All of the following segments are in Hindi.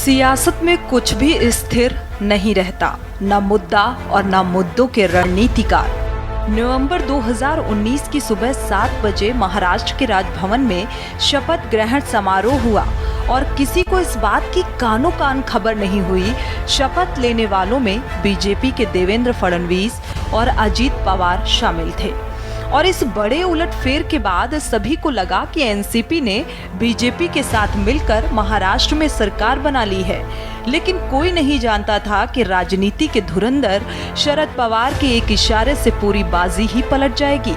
सियासत में कुछ भी स्थिर नहीं रहता, न मुद्दा और न मुद्दों के रणनीतिकार। नवंबर 2019 की सुबह 7 बजे महाराष्ट्र के राजभवन में शपथ ग्रहण समारोह हुआ और किसी को इस बात की कानो कान खबर नहीं हुई। शपथ लेने वालों में बीजेपी के देवेंद्र फडणवीस और अजीत पवार शामिल थे। और इस बड़े उलटफेर के बाद सभी को लगा कि एनसीपी ने बीजेपी के साथ मिलकर महाराष्ट्र में सरकार बना ली है, लेकिन कोई नहीं जानता था कि राजनीति के धुरंधर शरद पवार के एक इशारे से पूरी बाजी ही पलट जाएगी।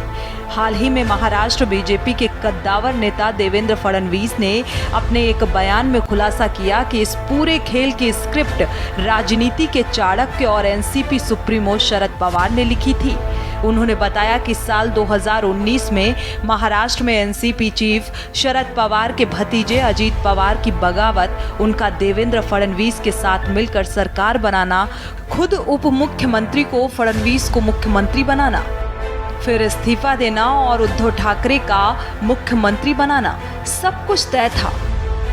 हाल ही में महाराष्ट्र बीजेपी के कद्दावर नेता देवेंद्र फडणवीस ने अपने एक बयान में खुलासा किया कि इस पूरे खेल की स्क्रिप्ट राजनीति के चाणक्य और एनसीपी सुप्रीमो शरद पवार ने लिखी थी। उन्होंने बताया कि साल 2019 में महाराष्ट्र में एनसीपी चीफ शरद पवार के भतीजे अजीत पवार की बगावत, उनका देवेंद्र फडणवीस के साथ मिलकर सरकार बनाना, खुद उप मुख्यमंत्री को फडणवीस को मुख्यमंत्री बनाना, फिर इस्तीफा देना और उद्धव ठाकरे का मुख्यमंत्री बनाना, सब कुछ तय था।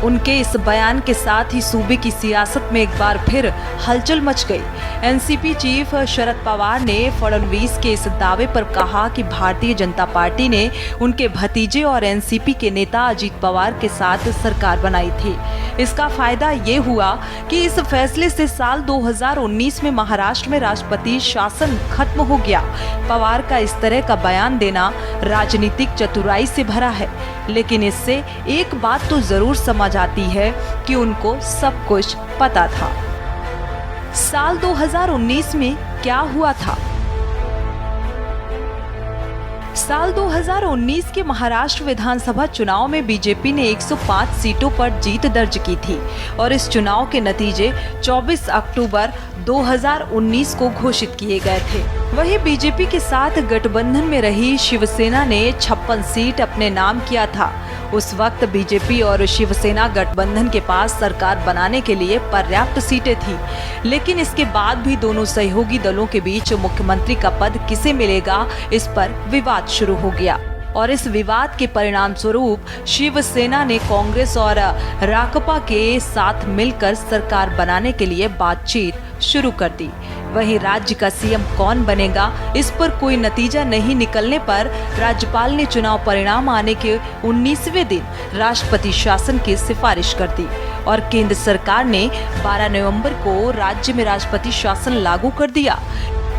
उनके इस बयान के साथ ही सूबे की सियासत में एक बार फिर हलचल मच गई। एनसीपी चीफ शरद पवार ने फडणवीस के इस दावे पर कहा कि भारतीय जनता पार्टी ने उनके भतीजे और एनसीपी के नेता अजीत पवार के साथ सरकार बनाई थी। इसका फायदा ये हुआ कि इस फैसले से साल 2019 में महाराष्ट्र में राष्ट्रपति शासन खत्म हो गया। पवार का इस तरह का बयान देना राजनीतिक चतुराई से भरा है, लेकिन इससे एक बात तो जरूर समझ आती है कि उनको सब कुछ पता था। साल 2019 में क्या हुआ था? साल 2019 के महाराष्ट्र विधानसभा चुनाव में बीजेपी ने 105 सीटों पर जीत दर्ज की थी और इस चुनाव के नतीजे 24 अक्टूबर 2019 को घोषित किए गए थे। वहीं बीजेपी के साथ गठबंधन में रही शिवसेना ने 56 सीट अपने नाम किया था। उस वक्त बीजेपी और शिवसेना गठबंधन के पास सरकार बनाने के लिए पर्याप्त सीटें थी, लेकिन इसके बाद भी दोनों सहयोगी दलों के बीच मुख्यमंत्री का पद किसे मिलेगा, इस पर विवाद शुरू हो गया। और इस विवाद के परिणाम स्वरूप शिवसेना ने कांग्रेस और राकपा के साथ मिलकर सरकार बनाने के लिए बातचीत शुरू कर दी। वहीं राज्य का सीएम कौन बनेगा, इस पर कोई नतीजा नहीं निकलने पर राज्यपाल ने चुनाव परिणाम आने के 19वें दिन राष्ट्रपति शासन की सिफारिश कर दी और केंद्र सरकार ने 12 नवंबर को राज्य में राष्ट्रपति शासन लागू कर दिया।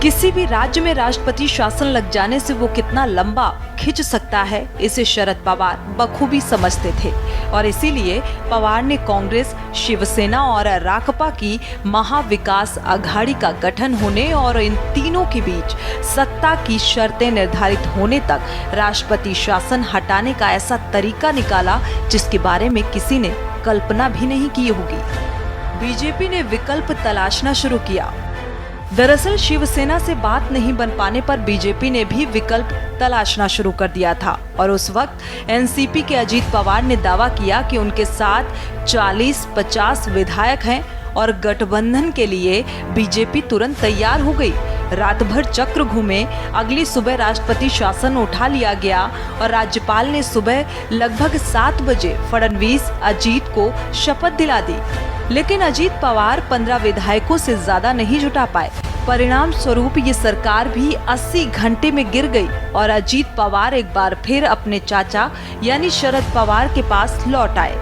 किसी भी राज्य में राष्ट्रपति शासन लग जाने से वो कितना लंबा खिंच सकता है, इसे शरद पवार बखूबी समझते थे और इसीलिए पवार ने कांग्रेस, शिवसेना और राकपा की महाविकास अघाड़ी का गठन होने और इन तीनों के बीच सत्ता की शर्तें निर्धारित होने तक राष्ट्रपति शासन हटाने का ऐसा तरीका निकाला जिसके बारे में किसी ने कल्पना भी नहीं की होगी। बीजेपी ने विकल्प तलाशना शुरू किया। दरअसल शिवसेना से बात नहीं बन पाने पर बीजेपी ने भी विकल्प तलाशना शुरू कर दिया था और उस वक्त एनसीपी के अजीत पवार ने दावा किया कि उनके साथ 40-50 विधायक हैं और गठबंधन के लिए बीजेपी तुरंत तैयार हो गई। रात भर चक्र घूमे, अगली सुबह राष्ट्रपति शासन उठा लिया गया और राज्यपाल ने सुबह लगभग 7 बजे फडणवीस अजीत को शपथ दिला दी, लेकिन अजीत पवार 15 विधायकों से ज्यादा नहीं जुटा पाए। परिणाम स्वरूप ये सरकार भी 80 घंटे में गिर गई और अजीत पवार एक बार फिर अपने चाचा यानी शरद पवार के पास लौट आए।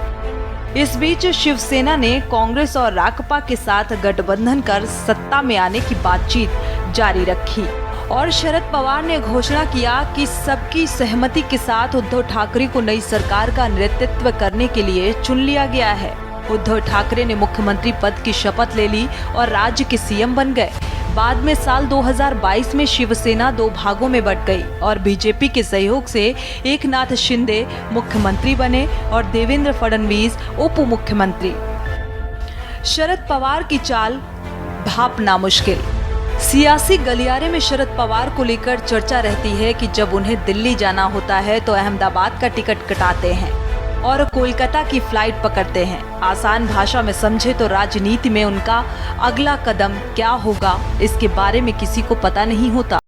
इस बीच शिवसेना ने कांग्रेस और राकपा के साथ गठबंधन कर सत्ता में आने की बातचीत जारी रखी और शरद पवार ने घोषणा किया कि सबकी सहमति के साथ उद्धव ठाकरे को नई सरकार का नेतृत्व करने के लिए चुन लिया गया है। उद्धव ठाकरे ने मुख्यमंत्री पद की शपथ ले ली और राज्य के सीएम बन गए। बाद में साल 2022 में शिवसेना 2 भागों में बंट गई और बीजेपी के सहयोग से एकनाथ शिंदे मुख्यमंत्री बने और देवेंद्र फडणवीस उप मुख्यमंत्री। शरद पवार की चाल भापना मुश्किल। सियासी गलियारे में शरद पवार को लेकर चर्चा रहती है कि जब उन्हें दिल्ली जाना होता है तो अहमदाबाद का टिकट कटाते हैं और कोलकाता की फ्लाइट पकड़ते हैं। आसान भाषा में समझे तो राजनीति में उनका अगला कदम क्या होगा, इसके बारे में किसी को पता नहीं होता।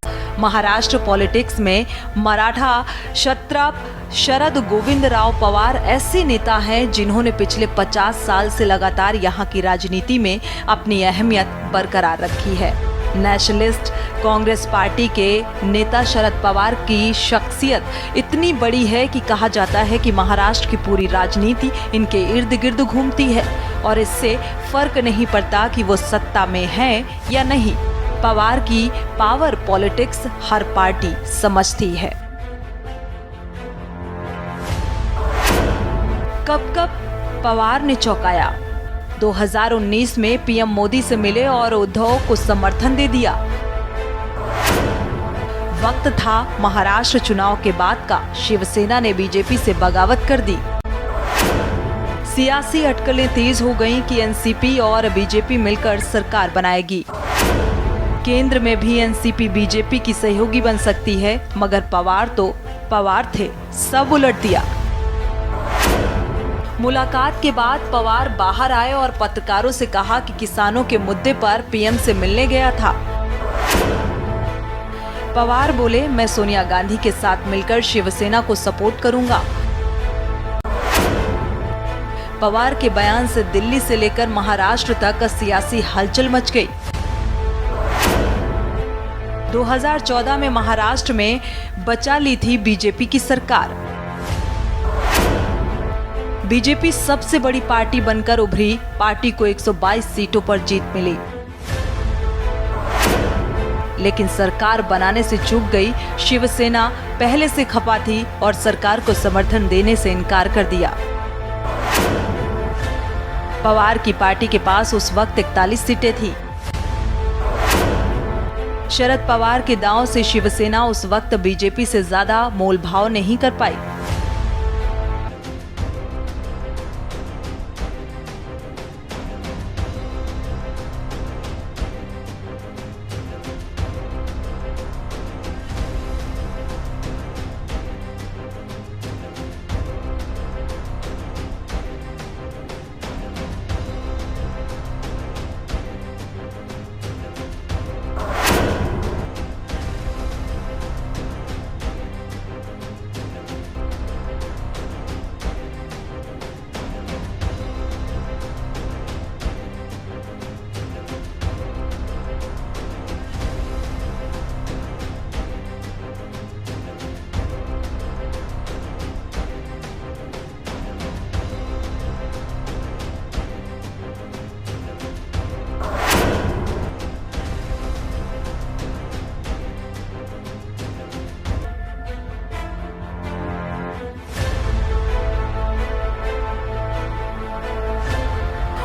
महाराष्ट्र पॉलिटिक्स में मराठा क्षत्रप शरद गोविंदराव पवार ऐसे नेता हैं जिन्होंने पिछले 50 साल से लगातार यहाँ की राजनीति में अपनी अहमियत बरकरार रखी है। नेशनलिस्ट कांग्रेस पार्टी के नेता शरद पवार की शख्सियत इतनी बड़ी है कि कहा जाता है कि महाराष्ट्र की पूरी राजनीति इनके इर्द गिर्द घूमती है और इससे फर्क नहीं पड़ता कि वो सत्ता में हैं या नहीं। पवार की पावर पॉलिटिक्स हर पार्टी समझती है। कब कब पवार ने चौंकाया। 2019 में पीएम मोदी से मिले और उद्धव को समर्थन दे दिया। वक्त था महाराष्ट्र चुनाव के बाद का। शिवसेना ने बीजेपी से बगावत कर दी। सियासी अटकलें तेज हो गईं कि एनसीपी और बीजेपी मिलकर सरकार बनाएगी। केंद्र में भी एनसीपी बीजेपी की सहयोगी बन सकती है, मगर पवार थे, सब उलट दिया। मुलाकात के बाद पवार बाहर आए और पत्रकारों से कहा कि किसानों के मुद्दे पर पीएम से मिलने गया था। पवार बोले, मैं सोनिया गांधी के साथ मिलकर शिवसेना को सपोर्ट करूंगा। पवार के बयान से दिल्ली से लेकर महाराष्ट्र तक सियासी हलचल मच गई। 2014 में महाराष्ट्र में बचा ली थी बीजेपी की सरकार। बीजेपी सबसे बड़ी पार्टी बनकर उभरी। पार्टी को 122 सीटों पर जीत मिली, लेकिन सरकार बनाने से चूक गई। शिवसेना पहले से खपा थी और सरकार को समर्थन देने से इनकार कर दिया। पवार की पार्टी के पास उस वक्त 41 सीटें थी। शरद पवार के दांव से शिवसेना उस वक्त बीजेपी से ज्यादा मोलभाव नहीं कर पाई।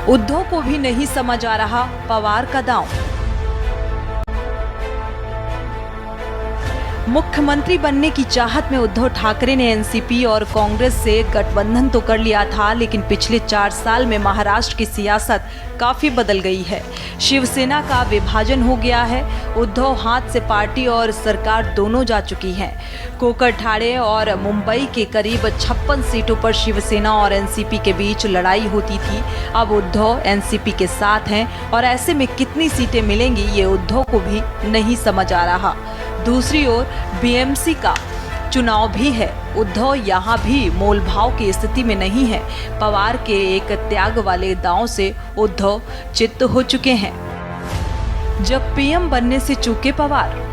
उद्धव को भी नहीं समझ आ रहा पवार का दांव। मुख्यमंत्री बनने की चाहत में उद्धव ठाकरे ने एनसीपी और कांग्रेस से गठबंधन तो कर लिया था, लेकिन पिछले 4 साल में महाराष्ट्र की सियासत काफी बदल गई है। शिवसेना का विभाजन हो गया है। उद्धव हाथ से पार्टी और सरकार दोनों जा चुकी हैं। कोकरठाड़े और मुंबई के करीब 56 सीटों पर शिवसेना और एनसीपी के बीच लड़ाई होती थी। अब उद्धव एनसीपी के साथ हैं और ऐसे में कितनी सीटें मिलेंगी ये उद्धव को भी नहीं समझ आ रहा। दूसरी ओर बीएमसी का चुनाव भी है। उद्धव यहाँ भी मोलभाव की स्थिति में नहीं है। पवार के एक त्याग वाले दांव से उद्धव चित्त हो चुके हैं। जब पीएम बनने से चूके पवार।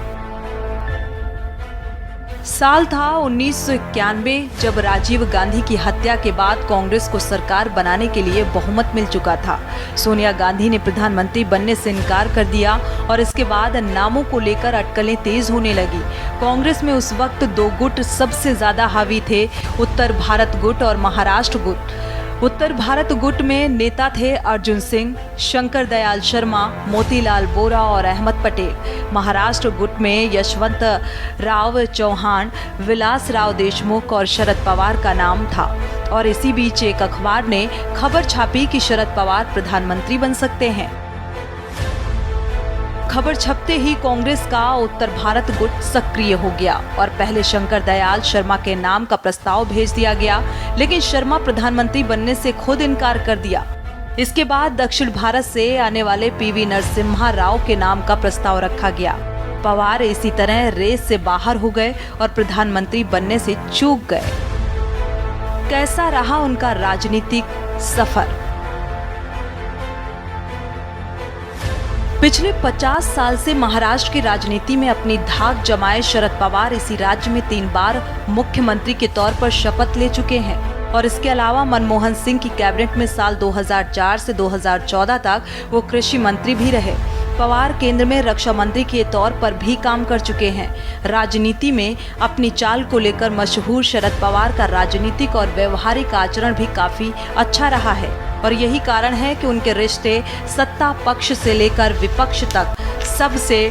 साल था 1991 जब राजीव गांधी की हत्या के बाद कांग्रेस को सरकार बनाने के लिए बहुमत मिल चुका था। सोनिया गांधी ने प्रधानमंत्री बनने से इनकार कर दिया और इसके बाद नामों को लेकर अटकलें तेज होने लगी। कांग्रेस में उस वक्त 2 गुट सबसे ज्यादा हावी थे, उत्तर भारत गुट और महाराष्ट्र गुट। उत्तर भारत गुट में नेता थे अर्जुन सिंह, शंकर दयाल शर्मा, मोतीलाल बोरा और अहमद पटेल। महाराष्ट्र गुट में यशवंत राव चौहान, विलास राव देशमुख और शरद पवार का नाम था। और इसी बीच एक अखबार ने खबर छापी कि शरद पवार प्रधानमंत्री बन सकते हैं। खबर छपते ही कांग्रेस का उत्तर भारत गुट सक्रिय हो गया और पहले शंकर दयाल शर्मा के नाम का प्रस्ताव भेज दिया गया, लेकिन शर्मा प्रधानमंत्री बनने से खुद इनकार कर दिया। इसके बाद दक्षिण भारत से आने वाले पीवी नरसिम्हा राव के नाम का प्रस्ताव रखा गया। पवार इसी तरह रेस से बाहर हो गए और प्रधानमंत्री बनने से चूक गए। कैसा रहा उनका राजनीतिक सफर? पिछले 50 साल से महाराष्ट्र की राजनीति में अपनी धाक जमाए शरद पवार इसी राज्य में 3 बार मुख्यमंत्री के तौर पर शपथ ले चुके हैं और इसके अलावा मनमोहन सिंह की कैबिनेट में साल 2004 से 2014 तक वो कृषि मंत्री भी रहे। पवार केंद्र में रक्षा मंत्री के तौर पर भी काम कर चुके हैं। राजनीति में अपनी चाल को लेकर मशहूर शरद पवार का राजनीतिक और व्यवहारिक आचरण भी काफी अच्छा रहा है और यही कारण है कि उनके रिश्ते सत्ता पक्ष से लेकर विपक्ष तक सबसे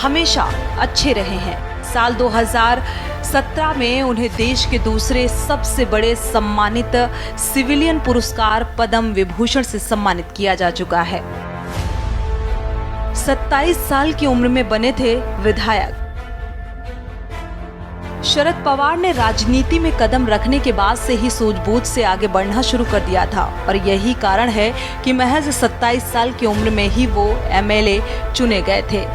हमेशा अच्छे रहे हैं। साल 2017 में उन्हें देश के दूसरे सबसे बड़े सम्मानित सिविलियन पुरस्कार पद्म विभूषण से सम्मानित किया जा चुका है। 27 साल की उम्र में बने थे विधायक। शरद पवार ने राजनीति में कदम रखने के बाद से ही सूझबूझ से आगे बढ़ना शुरू कर दिया था और यही कारण है कि महज 27 साल की उम्र में ही वो एमएलए चुने गए थे।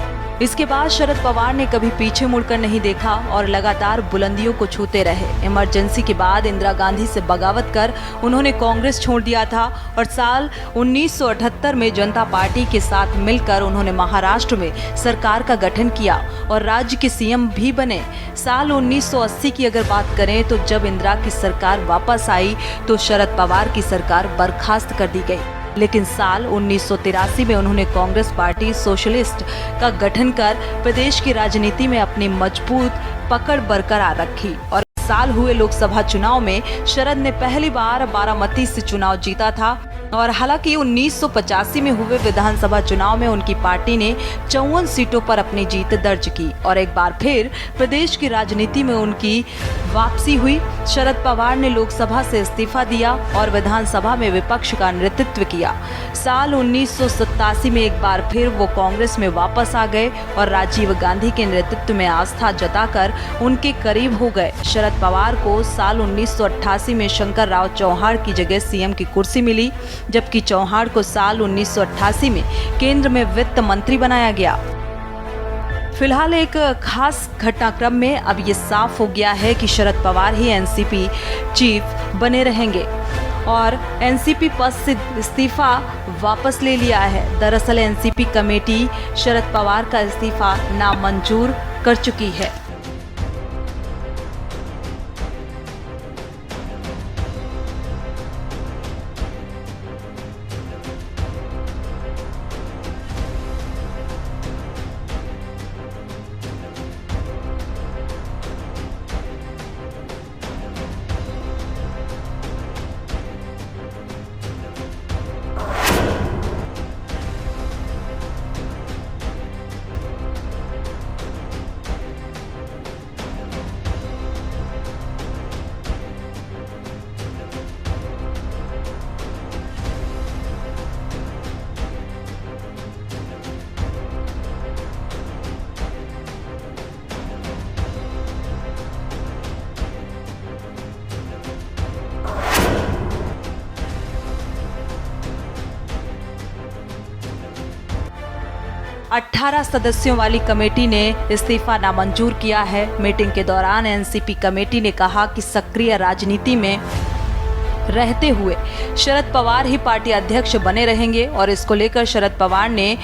इसके बाद शरद पवार ने कभी पीछे मुड़कर नहीं देखा और लगातार बुलंदियों को छूते रहे। इमरजेंसी के बाद इंदिरा गांधी से बगावत कर उन्होंने कांग्रेस छोड़ दिया था और साल 1978 में जनता पार्टी के साथ मिलकर उन्होंने महाराष्ट्र में सरकार का गठन किया और राज्य के सीएम भी बने। साल 1980 की अगर बात करें तो जब इंदिरा की सरकार वापस आई तो शरद पवार की सरकार बर्खास्त कर दी गई, लेकिन साल 1983 में उन्होंने कांग्रेस पार्टी सोशलिस्ट का गठन कर प्रदेश की राजनीति में अपनी मजबूत पकड़ बरकरार रखी और साल हुए लोकसभा चुनाव में शरद ने पहली बार बारामती से चुनाव जीता था और हालांकि 1985 में हुए विधानसभा चुनाव में उनकी पार्टी ने 54 सीटों पर अपनी जीत दर्ज की और एक बार फिर प्रदेश की राजनीति में उनकी वापसी हुई। शरद पवार ने लोकसभा से इस्तीफा दिया और विधानसभा में विपक्ष का नेतृत्व किया। साल 1987 में एक बार फिर वो कांग्रेस में वापस आ गए और राजीव गांधी के नेतृत्व में आस्था जताकर उनके करीब हो गए। शरद पवार को साल 1988 में शंकर राव चौहान की जगह सीएम की कुर्सी मिली, जबकि चौहान को साल 1988 में केंद्र में वित्त मंत्री बनाया गया। फिलहाल एक खास घटनाक्रम में अब ये साफ हो गया है कि शरद पवार ही एनसीपी चीफ बने रहेंगे और एनसीपी पद से इस्तीफा वापस ले लिया है। दरअसल एनसीपी कमेटी शरद पवार का इस्तीफा नामंजूर कर चुकी है। अठारह सदस्यों वाली कमेटी ने इस्तीफा नामंजूर किया है। मीटिंग के दौरान एनसीपी कमेटी ने कहा कि सक्रिय राजनीति में रहते हुए शरद पवार ही पार्टी अध्यक्ष बने रहेंगे और इसको लेकर शरद पवार ने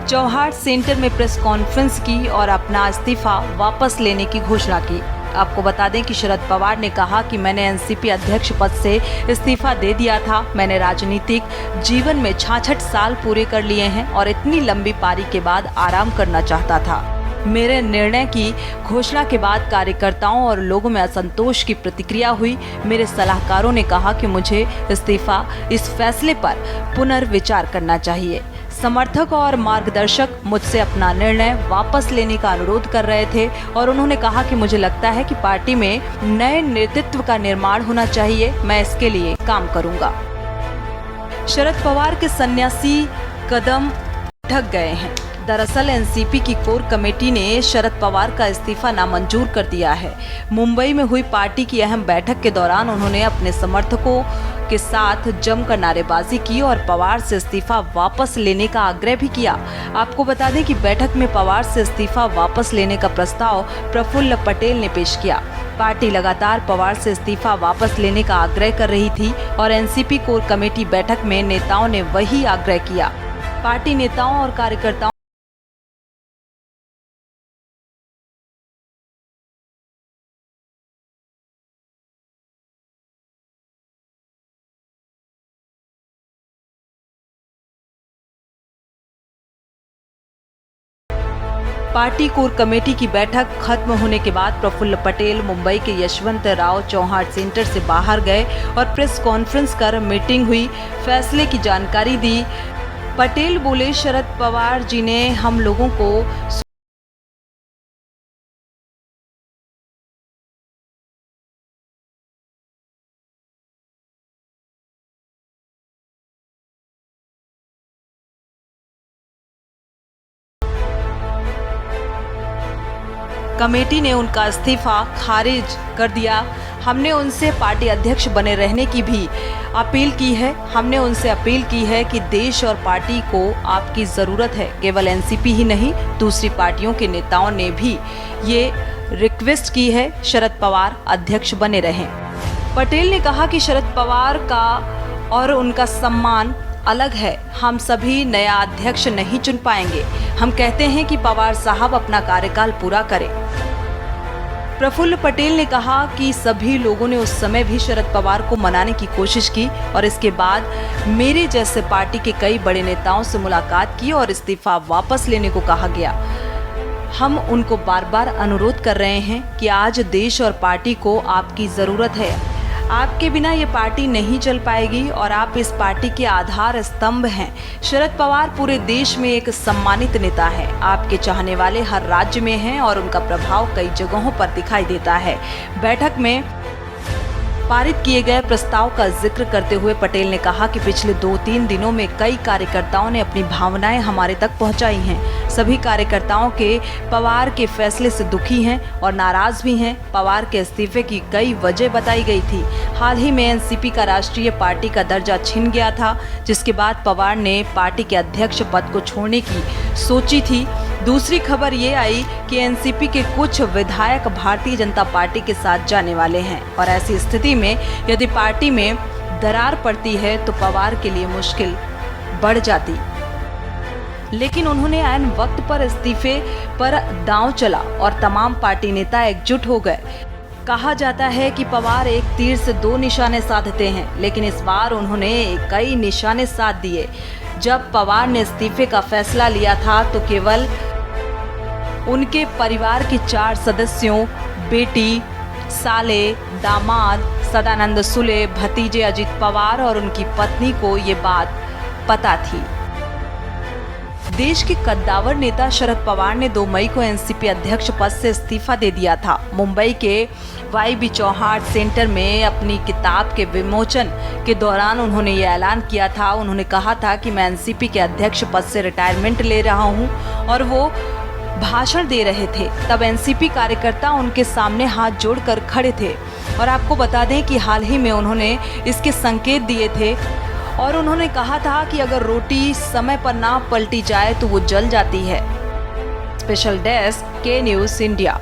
चौहान सेंटर में प्रेस कॉन्फ्रेंस की और अपना इस्तीफा वापस लेने की घोषणा की। आपको बता दें कि शरद पवार ने कहा कि मैंने एनसीपी अध्यक्ष पद से इस्तीफा दे दिया था। मैंने राजनीतिक जीवन में 66 साल पूरे कर लिए हैं और इतनी लंबी पारी के बाद आराम करना चाहता था। मेरे निर्णय की घोषणा के बाद कार्यकर्ताओं और लोगों में असंतोष की प्रतिक्रिया हुई। मेरे सलाहकारों ने कहा कि मुझे इस्तीफा इस फैसले पर पुनर्विचार करना चाहिए। समर्थक और मार्गदर्शक मुझसे अपना निर्णय वापस लेने का अनुरोध कर रहे थे और उन्होंने कहा कि मुझे लगता है कि पार्टी में नए नेतृत्व का निर्माण होना चाहिए। मैं इसके लिए काम करूंगा। शरद पवार के सन्यासी कदम ढक गए हैं। दरअसल एनसीपी की कोर कमेटी ने शरद पवार का इस्तीफा नामंजूर कर दिया है। मुंबई में हुई पार्टी की अहम बैठक के दौरान उन्होंने अपने समर्थकों के साथ जमकर नारेबाजी की और पवार से इस्तीफा वापस लेने का आग्रह भी किया। आपको बता दें कि बैठक में पवार से इस्तीफा वापस लेने का प्रस्ताव प्रफुल्ल पटेल ने पेश किया। पार्टी लगातार पवार से इस्तीफा वापस लेने का आग्रह कर रही थी और एनसीपी कोर कमेटी बैठक में नेताओं ने वही आग्रह किया। पार्टी नेताओं और कार्यकर्ताओं पार्टी कोर कमेटी की बैठक खत्म होने के बाद प्रफुल्ल पटेल मुंबई के यशवंतराव चौहान सेंटर से बाहर गए और प्रेस कॉन्फ्रेंस कर मीटिंग हुई फैसले की जानकारी दी। पटेल बोले, शरद पवार जी ने हम लोगों को कमेटी ने उनका इस्तीफा खारिज कर दिया। हमने उनसे पार्टी अध्यक्ष बने रहने की भी अपील की है। हमने उनसे अपील की है कि देश और पार्टी को आपकी ज़रूरत है। केवल एनसीपी ही नहीं, दूसरी पार्टियों के नेताओं ने भी ये रिक्वेस्ट की है, शरद पवार अध्यक्ष बने रहें। पटेल ने कहा कि शरद पवार का और उनका सम्मान अलग है। हम सभी नया अध्यक्ष नहीं चुन पाएंगे। हम कहते हैं कि पवार साहब अपना कार्यकाल पूरा करें। प्रफुल्ल पटेल ने कहा कि सभी लोगों ने उस समय भी शरद पवार को मनाने की कोशिश की और इसके बाद मेरे जैसे पार्टी के कई बड़े नेताओं से मुलाकात की और इस्तीफा वापस लेने को कहा गया। हम उनको बार बार अनुरोध कर रहे हैं कि आज देश और पार्टी को आपकी ज़रूरत है। आपके बिना ये पार्टी नहीं चल पाएगी और आप इस पार्टी के आधार स्तंभ हैं। शरद पवार पूरे देश में एक सम्मानित नेता है। आपके चाहने वाले हर राज्य में हैं और उनका प्रभाव कई जगहों पर दिखाई देता है। बैठक में पारित किए गए प्रस्ताव का जिक्र करते हुए पटेल ने कहा कि पिछले 2-3 दिनों में कई कार्यकर्ताओं ने अपनी भावनाएं हमारे तक पहुंचाई हैं। सभी कार्यकर्ताओं के पवार के फैसले से दुखी हैं और नाराज भी हैं। पवार के इस्तीफे की कई वजह बताई गई थी। हाल ही में एनसीपी का राष्ट्रीय पार्टी का दर्जा छिन गया था, जिसके बाद पवार ने पार्टी के अध्यक्ष पद को छोड़ने की सोची थी। दूसरी खबर ये आई कि एनसीपी के कुछ विधायक भारतीय जनता पार्टी के साथ जाने वाले हैं और ऐसी स्थिति में यदि पार्टी में दरार पड़ती है तो पवार के लिए मुश्किल बढ़ जाती। लेकिन उन्होंने ऐन वक्त पर इस्तीफे पर दांव चला और तमाम पार्टी नेता एकजुट हो गए। कहा जाता है कि पवार एक तीर से 2 निशाने साधते हैं, लेकिन इस बार उन्होंने कई निशाने साध दिए। जब पवार ने इस्तीफे का फैसला लिया था तो केवल उनके परिवार के 4 सदस्यों, बेटी, साले, दामाद सदानंद सुले, भतीजे अजित पवार और उनकी पत्नी को ये बात पता थी। देश के कद्दावर नेता शरद पवार ने 2 मई को एनसीपी अध्यक्ष पद से इस्तीफा दे दिया था। मुंबई के वाई.बी. चौहान सेंटर में अपनी किताब के विमोचन के दौरान उन्होंने ये ऐलान किया था। उन्होंने कहा था कि मैं एनसीपी के अध्यक्ष पद से रिटायरमेंट ले रहा हूँ और वो भाषण दे रहे थे। तब एनसीपी कार्यकर्ता उनके सामने हाथ जोड़कर खड़े थे और आपको बता दें कि हाल ही में उन्होंने इसके संकेत दिए थे और उन्होंने कहा था कि अगर रोटी समय पर ना पलटी जाए तो वो जल जाती है। स्पेशल डेस्क, के न्यूज़ इंडिया।